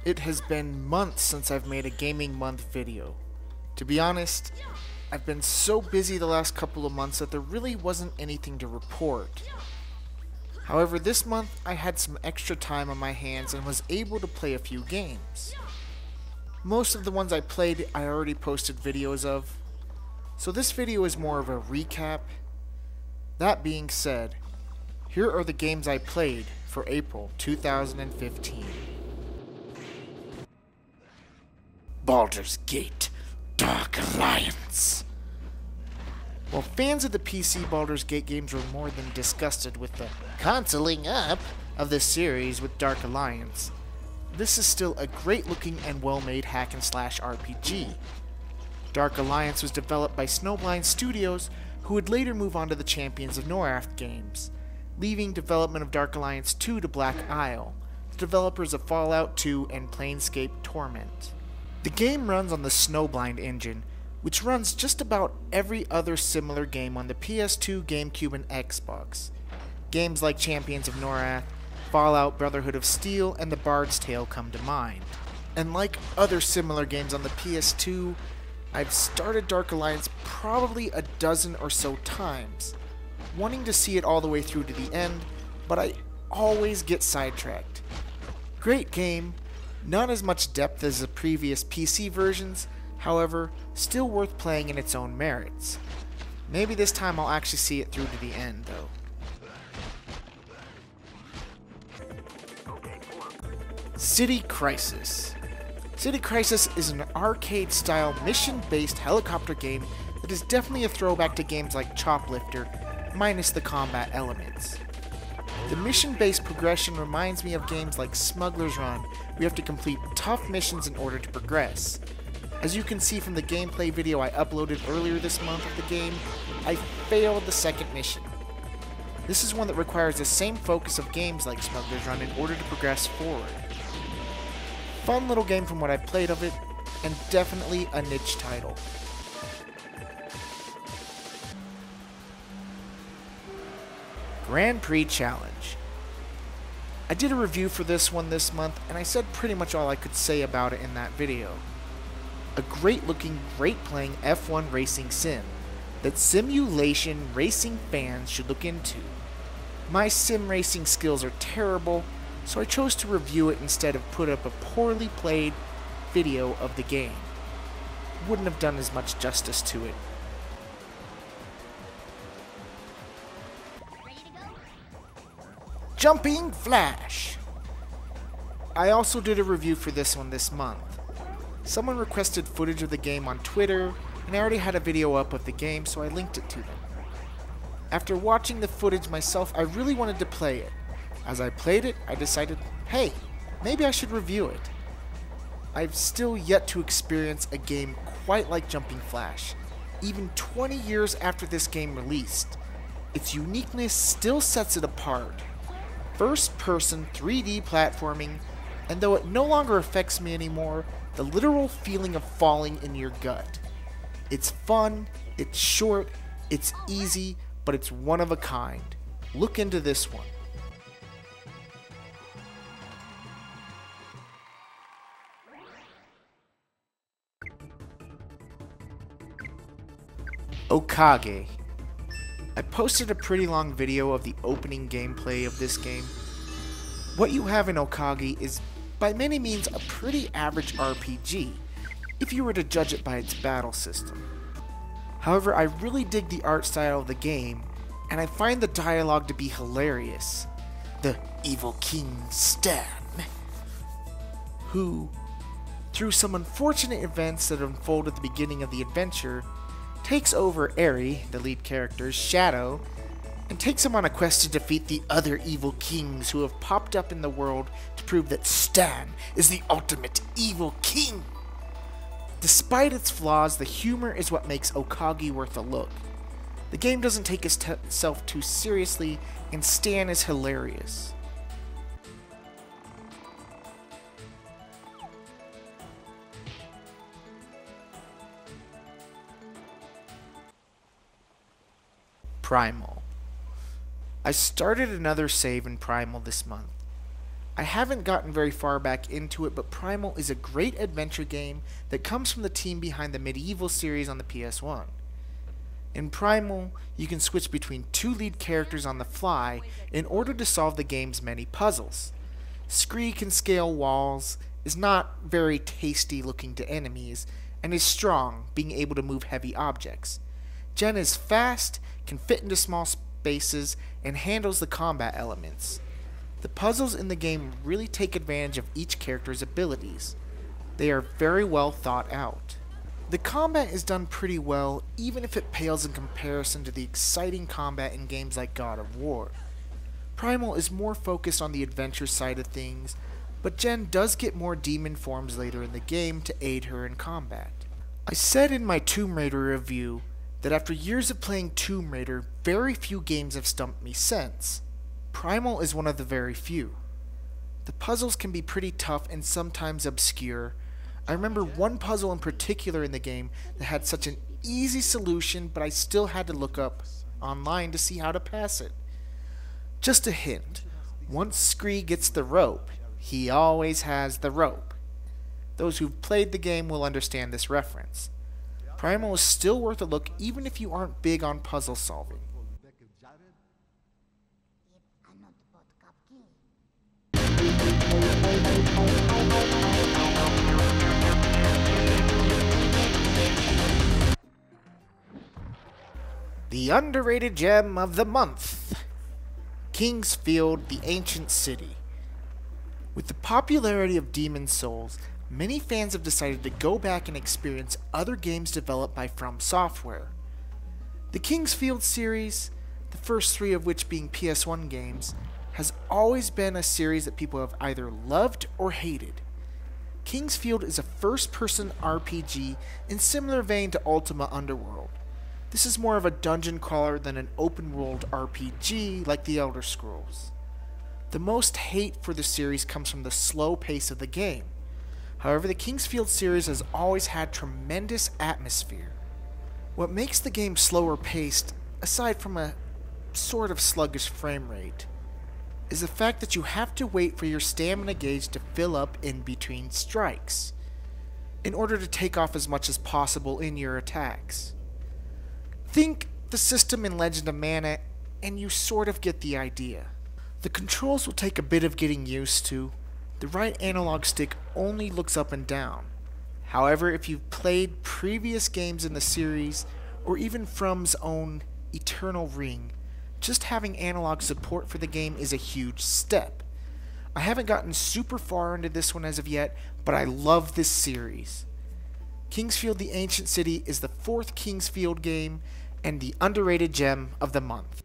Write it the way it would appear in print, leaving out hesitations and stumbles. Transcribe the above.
It has been months since I've made a gaming month video. To be honest, I've been so busy the last couple of months that there really wasn't anything to report. However, this month I had some extra time on my hands and was able to play a few games. Most of the ones I played I already posted videos of, so this video is more of a recap. That being said, here are the games I played for April 2015. Baldur's Gate Dark Alliance. While fans of the PC Baldur's Gate games were more than disgusted with the consoling up of this series with Dark Alliance, this is still a great looking and well made hack and slash RPG. Dark Alliance was developed by Snowblind Studios, who would later move on to the Champions of Norath games, leaving development of Dark Alliance 2 to Black Isle, the developers of Fallout 2 and Planescape Torment. The game runs on the Snowblind engine, which runs just about every other similar game on the PS2, GameCube, and Xbox. Games like Champions of Norath, Fallout, Brotherhood of Steel, and The Bard's Tale come to mind. And like other similar games on the PS2, I've started Dark Alliance probably a dozen or so times, wanting to see it all the way through to the end, but I always get sidetracked. Great game, not as much depth as the previous PC versions, however, still worth playing in its own merits. Maybe this time I'll actually see it through to the end, though. City Crisis. City Crisis is an arcade-style, mission-based helicopter game that is definitely a throwback to games like Choplifter, minus the combat elements. The mission-based progression reminds me of games like Smuggler's Run, where you have to complete tough missions in order to progress. As you can see from the gameplay video I uploaded earlier this month of the game, I failed the second mission. This is one that requires the same focus of games like Smuggler's Run in order to progress forward. Fun little game from what I've played of it, and definitely a niche title. Grand Prix Challenge. I did a review for this one this month, and I said pretty much all I could say about it in that video. A great looking, great playing F1 racing sim that simulation racing fans should look into. My sim racing skills are terrible, so I chose to review it instead of put up a poorly played video of the game. Wouldn't have done as much justice to it. Jumping Flash. I also did a review for this one this month. Someone requested footage of the game on Twitter, and I already had a video up of the game, so I linked it to them. After watching the footage myself, I really wanted to play it. As I played it, I decided, hey, maybe I should review it. I've still yet to experience a game quite like Jumping Flash, even 20 years after this game released. Its uniqueness still sets it apart. First-person 3D platforming, and though it no longer affects me anymore, the literal feeling of falling in your gut. It's fun, it's short, it's easy, but it's one of a kind. Look into this one. Okage. I posted a pretty long video of the opening gameplay of this game. What you have in Okage is by many means a pretty average RPG, if you were to judge it by its battle system. However, I really dig the art style of the game, and I find the dialogue to be hilarious. The evil King Stan, who, through some unfortunate events that unfold at the beginning of the adventure, takes over Eri, the lead character's shadow, and takes him on a quest to defeat the other evil kings who have popped up in the world to prove that Stan is the ultimate evil king. Despite its flaws, the humor is what makes Okage worth a look. The game doesn't take itself too seriously, and Stan is hilarious. Primal. I started another save in Primal this month. I haven't gotten very far back into it, but Primal is a great adventure game that comes from the team behind the Medieval series on the PS1. In Primal, you can switch between two lead characters on the fly in order to solve the game's many puzzles. Scree can scale walls, is not very tasty looking to enemies, and is strong, being able to move heavy objects. Jen is fast, can fit into small spaces, and handles the combat elements. The puzzles in the game really take advantage of each character's abilities. They are very well thought out. The combat is done pretty well, even if it pales in comparison to the exciting combat in games like God of War. Primal is more focused on the adventure side of things, but Jen does get more demon forms later in the game to aid her in combat. I said in my Tomb Raider review that after years of playing Tomb Raider, very few games have stumped me since. Primal is one of the very few. The puzzles can be pretty tough and sometimes obscure. I remember one puzzle in particular in the game that had such an easy solution, but I still had to look up online to see how to pass it. Just a hint, once Scree gets the rope, he always has the rope. Those who've played the game will understand this reference. Primal is still worth a look even if you aren't big on puzzle solving. The underrated gem of the month, Kingsfield, the Ancient City. With the popularity of Demon's Souls, many fans have decided to go back and experience other games developed by From Software. The Kingsfield series, the first three of which being PS1 games, has always been a series that people have either loved or hated. Kingsfield is a first-person RPG in similar vein to Ultima Underworld. This is more of a dungeon crawler than an open-world RPG like the Elder Scrolls. The most hate for the series comes from the slow pace of the game. However, the Kingsfield series has always had tremendous atmosphere. What makes the game slower paced, aside from a sort of sluggish frame rate, is the fact that you have to wait for your stamina gauge to fill up in between strikes, in order to take off as much as possible in your attacks. Think the system in Legend of Mana, and you sort of get the idea. The controls will take a bit of getting used to. The right analog stick only looks up and down. However, if you've played previous games in the series, or even From's own Eternal Ring, just having analog support for the game is a huge step. I haven't gotten super far into this one as of yet, but I love this series. Kingsfield the Ancient City is the fourth Kingsfield game, and the underrated gem of the month.